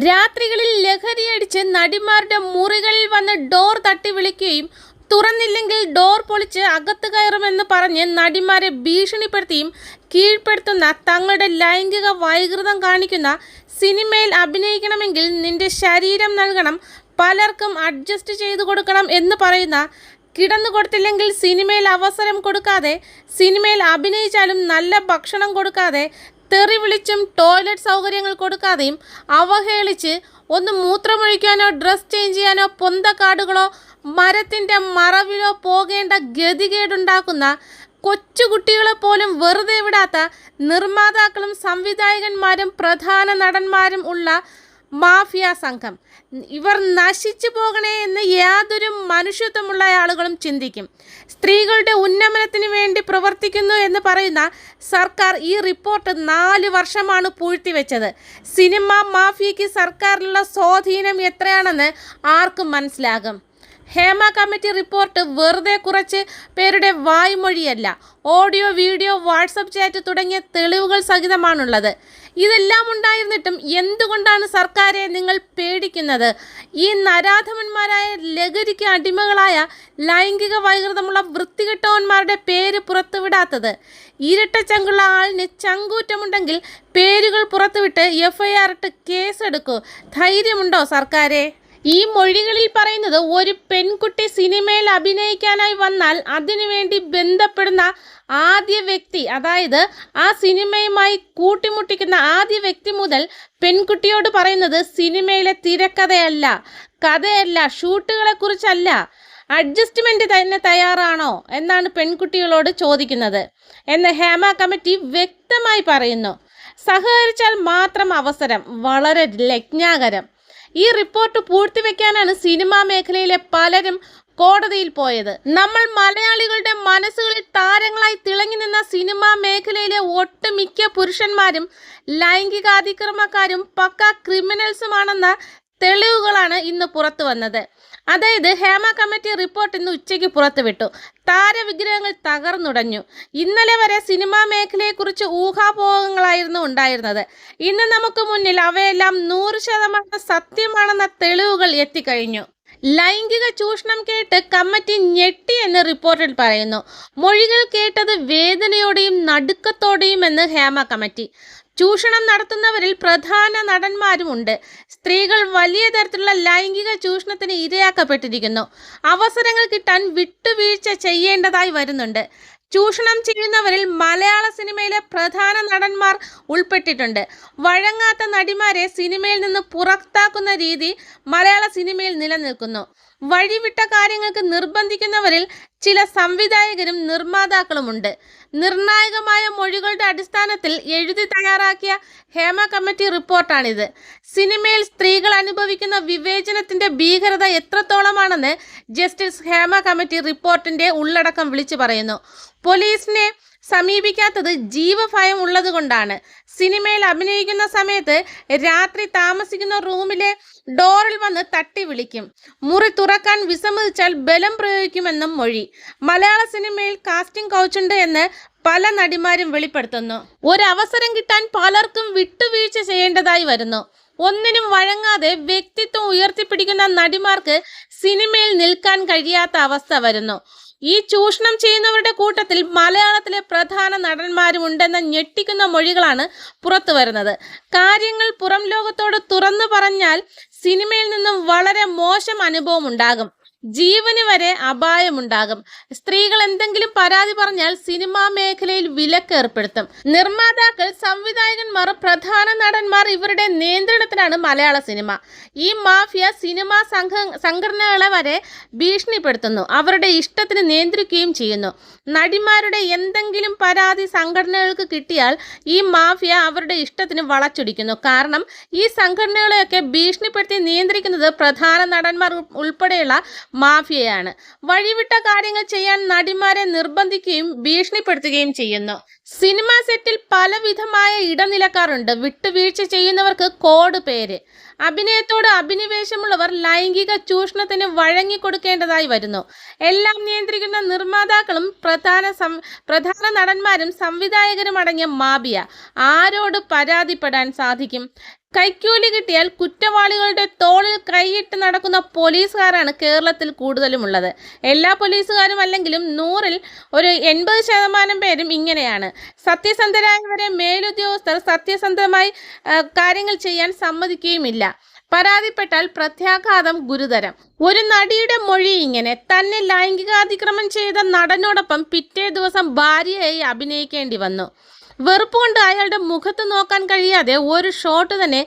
രാത്രികളിൽ ലഹരിയടിച്ച് നടിമാരുടെ മുറികളിൽ വന്ന് ഡോർ തട്ടി വിളിക്കുകയും തുറന്നില്ലെങ്കിൽ ഡോർ പൊളിച്ച് അകത്ത് കയറുമെന്ന് പറഞ്ഞ് നടിമാരെ ഭീഷണിപ്പെടുത്തിയും കീഴ്പ്പെടുത്തുന്ന തങ്ങളുടെ ലൈംഗിക വൈകൃതം കാണിക്കുന്ന സിനിമയിൽ അഭിനയിക്കണമെങ്കിൽ നിന്റെ ശരീരം നൽകണം, പലർക്കും അഡ്ജസ്റ്റ് ചെയ്തു കൊടുക്കണം എന്ന് പറയുന്ന, കിടന്നു കൊടുത്തില്ലെങ്കിൽ സിനിമയിൽ അവസരം കൊടുക്കാതെ, സിനിമയിൽ അഭിനയിച്ചാലും നല്ല ഭക്ഷണം കൊടുക്കാതെ, തെറി വിളിച്ചും ടോയ്ലറ്റ് സൗകര്യങ്ങൾ കൊടുക്കാതെയും അവഹേളിച്ച് ഒന്ന് മൂത്രമൊഴിക്കാനോ ഡ്രസ് ചേഞ്ച് ചെയ്യാനോ പൊന്തക്കാടുകളോ മരത്തിൻ്റെ മറവിലോ പോകേണ്ട ഗതികേടുണ്ടാക്കുന്ന കൊച്ചുകുട്ടികളെ പോലും വെറുതെ വിടാത്ത നിർമ്മാതാക്കളും സംവിധായകന്മാരും പ്രധാന നടന്മാരും ഉള്ള മാഫിയ സംഘം. ഇവർ നശിച്ചു പോകണേ എന്ന് യാതൊരു മനുഷ്യത്വമുള്ള ആളുകളും ചിന്തിക്കും. സ്ത്രീകളുടെ ഉന്നമനത്തിന് വേണ്ടി പ്രവർത്തിക്കുന്നു എന്ന് പറയുന്ന സർക്കാർ ഈ റിപ്പോർട്ട് 4 വർഷമാണ് പൂഴ്ത്തിവെച്ചത്. സിനിമ മാഫിയയ്ക്ക് സർക്കാരിലുള്ള സ്വാധീനം എത്രയാണെന്ന് ആർക്കും മനസ്സിലാകും. ഹേമ കമ്മിറ്റി റിപ്പോർട്ട് വെറുതെ കുറച്ച് പേരുടെ വായ്മൊഴിയല്ല, ഓഡിയോ, വീഡിയോ, വാട്സപ്പ് ചാറ്റ് തുടങ്ങിയ തെളിവുകൾ സഹിതമാണുള്ളത്. ഇതെല്ലാം ഉണ്ടായിരുന്നിട്ടും എന്തുകൊണ്ടാണ് സർക്കാരെ നിങ്ങൾ പേടിക്കുന്നത്? ഈ നരാധമന്മാരായ ലഹരിക്ക് അടിമകളായ ലൈംഗിക വൈകൃതമുള്ള വൃത്തികെട്ടവന്മാരുടെ പേര് പുറത്തുവിടാത്തത്? ഇരട്ടച്ചങ്കുള്ള ആളിന് ചങ്കൂറ്റമുണ്ടെങ്കിൽ പേരുകൾ പുറത്തുവിട്ട് FIR ഇട്ട് കേസെടുക്കൂ. ധൈര്യമുണ്ടോ സർക്കാരെ? ഈ മൊഴികളിൽ പറയുന്നത് ഒരു പെൺകുട്ടി സിനിമയിൽ അഭിനയിക്കാനായി വന്നാൽ അതിനുവേണ്ടി ബന്ധപ്പെടുന്ന ആദ്യ വ്യക്തി, അതായത് ആ സിനിമയുമായി കൂട്ടിമുട്ടിക്കുന്ന ആദ്യ വ്യക്തി മുതൽ പെൺകുട്ടിയോട് പറയുന്നത് സിനിമയിലെ തിരക്കഥയല്ല, കഥയല്ല, ഷൂട്ടുകളെക്കുറിച്ചല്ല, അഡ്ജസ്റ്റ്മെൻറ്റ് തന്നെ തയ്യാറാണോ എന്നാണ് പെൺകുട്ടികളോട് ചോദിക്കുന്നത് എന്ന് ഹേമ കമ്മിറ്റി വ്യക്തമായി പറയുന്നു. സഹകരിച്ചാൽ മാത്രം അവസരം. വളരെ ലജ്ഞാകരം. ഈ റിപ്പോർട്ട് പൂഴ്ത്തിവെക്കാനാണ് സിനിമാ മേഖലയിലെ പലരും കോടതിയിൽ പോയത്. നമ്മൾ മലയാളികളുടെ മനസ്സുകളിൽ താരങ്ങളായി തിളങ്ങി നിന്ന സിനിമാ മേഖലയിലെ ഒട്ടുമിക്ക പുരുഷന്മാരും ലൈംഗികാതിക്രമക്കാരും പക്ക ക്രിമിനൽസുമാണെന്ന തെളിവുകളാണ് ഇന്ന് പുറത്തു വന്നത്. അതായത് ഹേമ കമ്മിറ്റി റിപ്പോർട്ട് ഇന്ന് ഉച്ചയ്ക്ക് പുറത്തുവിട്ടു. താരവിഗ്രഹങ്ങൾ തകർന്നുടഞ്ഞു. ഇന്നലെ വരെ സിനിമാ മേഖലയെക്കുറിച്ച് ഊഹാപോഹങ്ങളായിരുന്നു ഉണ്ടായിരുന്നത്. ഇന്ന് നമുക്ക് മുന്നിൽ അവയെല്ലാം 100% സത്യമാണെന്ന തെളിവുകൾ എത്തിക്കഴിഞ്ഞു. ലൈംഗിക ചൂഷണം കേട്ട് കമ്മിറ്റി ഞെട്ടി എന്ന് റിപ്പോർട്ടിൽ പറയുന്നു. മൊഴികൾ കേട്ടത് വേദനയോടെയും നടുക്കത്തോടെയും എന്ന് ഹേമ കമ്മിറ്റി. ചൂഷണം നടത്തുന്നവരിൽ പ്രധാന നടന്മാരുമുണ്ട്. സ്ത്രീകൾ വലിയ തരത്തിലുള്ള ലൈംഗിക ചൂഷണത്തിന് ഇരയാക്കപ്പെട്ടിരിക്കുന്നു. അവസരങ്ങൾ കിട്ടാൻ വിട്ടുവീഴ്ച ചെയ്യേണ്ടതായി വരുന്നുണ്ട്. ചൂഷണം ചെയ്യുന്നവരിൽ മലയാള സിനിമയിലെ പ്രധാന നടന്മാർ ഉൾപ്പെട്ടിട്ടുണ്ട്. വഴങ്ങാത്ത നടിമാരെ സിനിമയിൽ നിന്ന് പുറത്താക്കുന്ന രീതി മലയാള സിനിമയിൽ നിലനിൽക്കുന്നു. വഴിവിട്ട കാര്യങ്ങൾക്ക് നിർബന്ധിക്കുന്നവരിൽ ചില സംവിധായകരും നിർമ്മാതാക്കളുമുണ്ട്. നിർണായകമായ മൊഴികളുടെ അടിസ്ഥാനത്തിൽ എഴുതി തയ്യാറാക്കിയ ഹേമ കമ്മിറ്റി റിപ്പോർട്ടാണിത്. സിനിമയിൽ സ്ത്രീകൾ അനുഭവിക്കുന്ന വിവേചനത്തിന്റെ ഭീകരത എത്രത്തോളമാണെന്ന് ജസ്റ്റിസ് ഹേമ കമ്മിറ്റി റിപ്പോർട്ടിന്റെ ഉള്ളടക്കം വിളിച്ചു പറയുന്നു. പോലീസിനെ സമീപിക്കാത്തത് ജീവഭയം ഉള്ളതുകൊണ്ടാണ്. സിനിമയിൽ അഭിനയിക്കുന്ന സമയത്ത് രാത്രി താമസിക്കുന്ന റൂമിലെ ഡോറിൽ വന്ന് തട്ടി വിളിക്കും. മുറി തുറക്കാൻ വിസമ്മതിച്ചാൽ ബലം പ്രയോഗിക്കുമെന്നും മൊഴി. മലയാള സിനിമയിൽ കാസ്റ്റിംഗ് കൗച്ചുണ്ട് എന്ന് പല നടിമാരും വെളിപ്പെടുത്തുന്നു. ഒരവസരം കിട്ടാൻ പലർക്കും വിട്ടുവീഴ്ച ചെയ്യേണ്ടതായി വരുന്നു. ഒന്നിനും വഴങ്ങാതെ വ്യക്തിത്വം ഉയർത്തിപ്പിടിക്കുന്ന നടിമാർക്ക് സിനിമയിൽ നിൽക്കാൻ കഴിയാത്ത അവസ്ഥ വരുന്നു. ഈ ചൂഷണം ചെയ്യുന്നവരുടെ കൂട്ടത്തിൽ മലയാളത്തിലെ പ്രധാന നടന്മാരും ഉണ്ടെന്ന ഞെട്ടിക്കുന്ന മൊഴികളാണ് പുറത്തു വരുന്നത്. കാര്യങ്ങൾ പുറം ലോകത്തോട് തുറന്നു പറഞ്ഞാൽ സിനിമയിൽ നിന്നും വളരെ മോശം അനുഭവം ഉണ്ടാകും. ജീവന് വരെ അപായമുണ്ടാകും. സ്ത്രീകൾ എന്തെങ്കിലും പരാതി പറഞ്ഞാൽ സിനിമാ മേഖലയിൽ വിലക്ക് ഏർപ്പെടുത്തും. നിർമ്മാതാക്കൾ, സംവിധായകന്മാർ, പ്രധാന നടന്മാർ ഇവരുടെ നിയന്ത്രണത്തിലാണ് മലയാള സിനിമ. ഈ മാഫിയ സിനിമാ സംഘടനകളെ വരെ ഭീഷണിപ്പെടുത്തുന്നു. അവരുടെ ഇഷ്ടത്തിന് നിയന്ത്രിക്കുകയും ചെയ്യുന്നു. നടിമാരുടെ എന്തെങ്കിലും പരാതി സംഘടനകൾക്ക് കിട്ടിയാൽ ഈ മാഫിയ അവരുടെ ഇഷ്ടത്തിന് വളച്ചൊടിക്കുന്നു. കാരണം ഈ സംഘടനകളെയൊക്കെ ഭീഷണിപ്പെടുത്തി നിയന്ത്രിക്കുന്നത് പ്രധാന നടന്മാർ ഉൾപ്പെടെയുള്ള മാഫിയയാണ്. വഴിവിട്ട കാര്യങ്ങൾ ചെയ്യാൻ നടിമാരെ നിർബന്ധിക്കുകയും ഭീഷണിപ്പെടുത്തുകയും ചെയ്യുന്നു. സിനിമാ സെറ്റിൽ പലവിധമായ ഇടനിലക്കാരുണ്ട്. വിട്ടുവീഴ്ച ചെയ്യുന്നവർക്ക് കോഡ് പേര്. അഭിനയത്തോട് അഭിനിവേശമുള്ളവർ ലൈംഗിക ചൂഷണത്തിന് വഴങ്ങിക്കൊടുക്കേണ്ടതായി വരുന്നു. എല്ലാം നിയന്ത്രിക്കുന്ന നിർമ്മാതാക്കളും പ്രധാന നടന്മാരും സംവിധായകരും അടങ്ങിയ മാഫിയ. ആരോട് പരാതിപ്പെടാൻ സാധിക്കും? കൈക്കൂലി കിട്ടിയാൽ കുറ്റവാളികളുടെ തോളിൽ കൈയിട്ട് നടക്കുന്ന പോലീസുകാരാണ് കേരളത്തിൽ കൂടുതലുമുള്ളത്. എല്ലാ പോലീസുകാരും അല്ലെങ്കിലും 100-ൽ ഒരു 80% പേരും ഇങ്ങനെയാണ്. സത്യസന്ധരായവരെ മേലുദ്യോഗസ്ഥർ സത്യസന്ധമായി കാര്യങ്ങൾ ചെയ്യാൻ സമ്മതിക്കുകയുമില്ല. പരാതിപ്പെട്ടാൽ പ്രത്യാഘാതം ഗുരുതരം. ഒരു നടിയുടെ മൊഴി ഇങ്ങനെ: തന്നെ ലൈംഗികാതിക്രമം ചെയ്ത നടനോടൊപ്പം പിറ്റേ ദിവസം ഭാര്യയായി അഭിനയിക്കേണ്ടി വന്നു. വെറുപ്പ് കൊണ്ട് അയാളുടെ മുഖത്ത് നോക്കാൻ കഴിയാതെ ഒരു ഷോട്ട് തന്നെ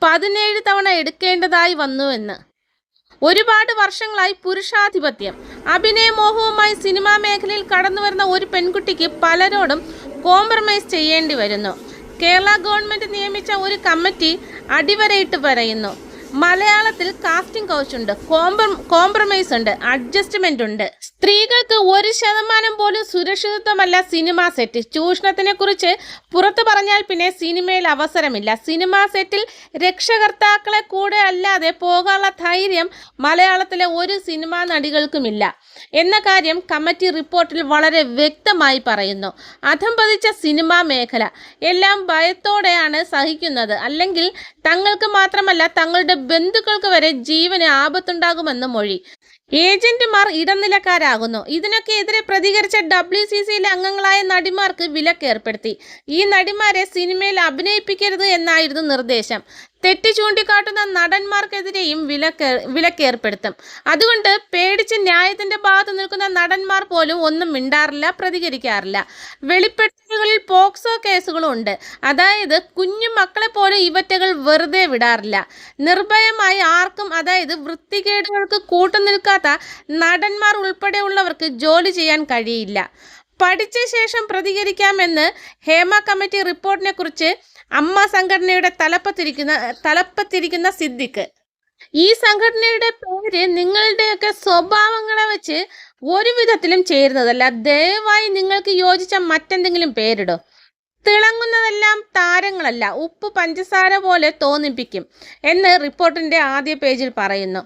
17 തവണ എടുക്കേണ്ടതായി വന്നുവെന്ന്. ഒരുപാട് വർഷങ്ങളായി പുരുഷാധിപത്യം, അഭിനയമോഹവുമായി സിനിമാ മേഖലയിൽ കടന്നുവരുന്ന ഒരു പെൺകുട്ടിക്ക് പലരോടും കോംപ്രമൈസ് ചെയ്യേണ്ടി വരുന്നു. കേരള ഗവൺമെന്റ് നിയമിച്ച ഒരു കമ്മിറ്റി അടിവരയിട്ട് പറയുന്നു: മലയാളത്തിൽ കാസ്റ്റിംഗ് കൗച്ച് ഉണ്ട്, കോംപ്രമൈസ് ഉണ്ട്, അഡ്ജസ്റ്റ്മെന്റ് ഉണ്ട്. സ്ത്രീകൾക്ക് 1% പോലും സുരക്ഷിതത്വമല്ല സിനിമാ സെറ്റ്. ചൂഷണത്തിനെ കുറിച്ച് പുറത്തു പറഞ്ഞാൽ പിന്നെ സിനിമയിൽ അവസരമില്ല. സിനിമാ സെറ്റിൽ രക്ഷകർത്താക്കളെ കൂടെ അല്ലാതെ പോകാനുള്ള ധൈര്യം മലയാളത്തിലെ ഒരു സിനിമാ നടികൾക്കുമില്ല എന്ന കാര്യം കമ്മിറ്റി റിപ്പോർട്ടിൽ വളരെ വ്യക്തമായി പറയുന്നു. അധംപതിച്ച സിനിമാ മേഖല എല്ലാം ഭയത്തോടെയാണ് സഹിക്കുന്നത്. അല്ലെങ്കിൽ തങ്ങൾക്ക് മാത്രമല്ല തങ്ങളുടെ ബന്ധുക്കൾക്ക് വരെ ജീവന് ആപത്തുണ്ടാകുമെന്ന് മൊഴി. ഏജന്റുമാർ ഇടനിലക്കാരാകുന്നു. ഇതിനൊക്കെ എതിരെ പ്രതികരിച്ച WCCയിലെ അംഗങ്ങളായ നടിമാർക്ക് വിലക്കേർപ്പെടുത്തി. ഈ നടിമാരെ സിനിമയിൽ അഭിനയിപ്പിക്കരുത് എന്നായിരുന്നു നിർദ്ദേശം. തെറ്റ് ചൂണ്ടിക്കാട്ടുന്ന നടന്മാർക്കെതിരെയും വിലക്കേർപ്പെടുത്തും. അതുകൊണ്ട് പേടിച്ച് ന്യായത്തിന്റെ ഭാഗത്ത് നിൽക്കുന്ന നടന്മാർ പോലും ഒന്നും മിണ്ടാറില്ല, പ്രതികരിക്കാറില്ല. വെളിപ്പെടുത്തലുകളിൽ പോക്സോ കേസുകളും ഉണ്ട്. അതായത് കുഞ്ഞു മക്കളെ പോലും ഇവറ്റകൾ വെറുതെ വിടാറില്ല. നിർഭയമായി ആർക്കും, അതായത് വൃത്തികേടുകൾക്ക് കൂട്ടുനിൽക്കാത്ത നടന്മാർ ഉൾപ്പെടെയുള്ളവർക്ക് ജോലി ചെയ്യാൻ കഴിയില്ല. പഠിച്ച ശേഷം പ്രതികരിക്കാമെന്ന് ഹേമ കമ്മിറ്റി റിപ്പോർട്ടിനെ കുറിച്ച് അമ്മ സംഘടനയുടെ തലപ്പത്തിരിക്കുന്ന സിദ്ദിഖ്. ഈ സംഘടനയുടെ പേര് നിങ്ങളുടെയൊക്കെ സ്വഭാവങ്ങളെ വെച്ച് ഒരു വിധത്തിലും ചേരുന്നതല്ല. ദയവായി നിങ്ങൾക്ക് യോജിച്ച മറ്റെന്തെങ്കിലും പേരിടോ. തിളങ്ങുന്നതെല്ലാം താരങ്ങളല്ല, ഉപ്പ് പഞ്ചസാര പോലെ തോന്നിപ്പിക്കും എന്ന് റിപ്പോർട്ടിൻ്റെ ആദ്യ പേജിൽ പറയുന്നു.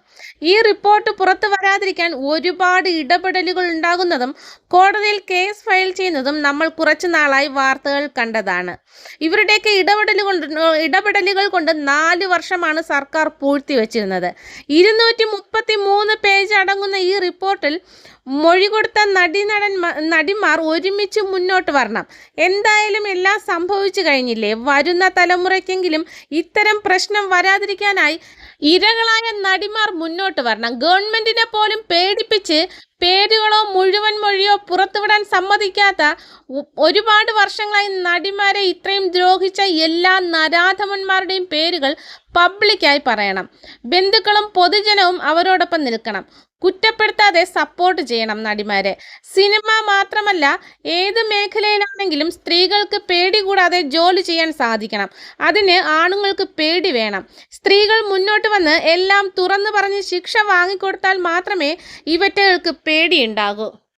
ഈ റിപ്പോർട്ട് പുറത്തു വരാതിരിക്കാൻ ഒരുപാട് ഇടപെടലുകൾ ഉണ്ടാകുന്നതും കോടതിയിൽ കേസ് ഫയൽ ചെയ്യുന്നതും നമ്മൾ കുറച്ചു നാളായി വാർത്തകൾ കണ്ടതാണ്. ഇവരുടെയൊക്കെ ഇടപെടലുകൾ കൊണ്ട് 4 വർഷമാണ് സർക്കാർ പൂഴ്ത്തിവെച്ചിരുന്നത്. 233 പേജ് അടങ്ങുന്ന ഈ റിപ്പോർട്ടിൽ മൊഴി കൊടുത്ത നടിമാർ ഒരുമിച്ച് മുന്നോട്ട് വരണം. എന്തായാലും എല്ലാം സംഭവിച്ചു കഴിഞ്ഞില്ലേ? വരുന്ന തലമുറയ്ക്കെങ്കിലും ഇത്തരം പ്രശ്നം വരാതിരിക്കാനായി ഇരകളായ നടിമാർ മുന്നോട്ട് വരണം. ഗവൺമെന്റിനെ പോലും പേടിപ്പിച്ച് പേരുകളോ മുഴുവൻ മൊഴിയോ പുറത്തുവിടാൻ സമ്മതിക്കാത്ത ഒരുപാട് വർഷങ്ങളായി നടിമാരെ ഇത്രയും ദ്രോഹിച്ച എല്ലാ നരാധമന്മാരുടെയും പേരുകൾ പബ്ലിക്കായി പറയണം. ബന്ധുക്കളും പൊതുജനവും അവരോടൊപ്പം നിൽക്കണം. കുറ്റപ്പെടുത്താതെ സപ്പോർട്ട് ചെയ്യണം നടിമാരെ. സിനിമ മാത്രമല്ല, ഏത് മേഖലയിലാണെങ്കിലും സ്ത്രീകൾക്ക് പേടി കൂടാതെ ജോലി ചെയ്യാൻ സാധിക്കണം. അതിന് ആണുങ്ങൾക്ക് പേടി വേണം. സ്ത്രീകൾ മുന്നോട്ട് വന്ന് എല്ലാം തുറന്നു പറഞ്ഞ് ശിക്ഷ വാങ്ങിക്കൊടുത്താൽ മാത്രമേ ഇവറ്റകൾക്ക് പേടിയുണ്ടാകൂ.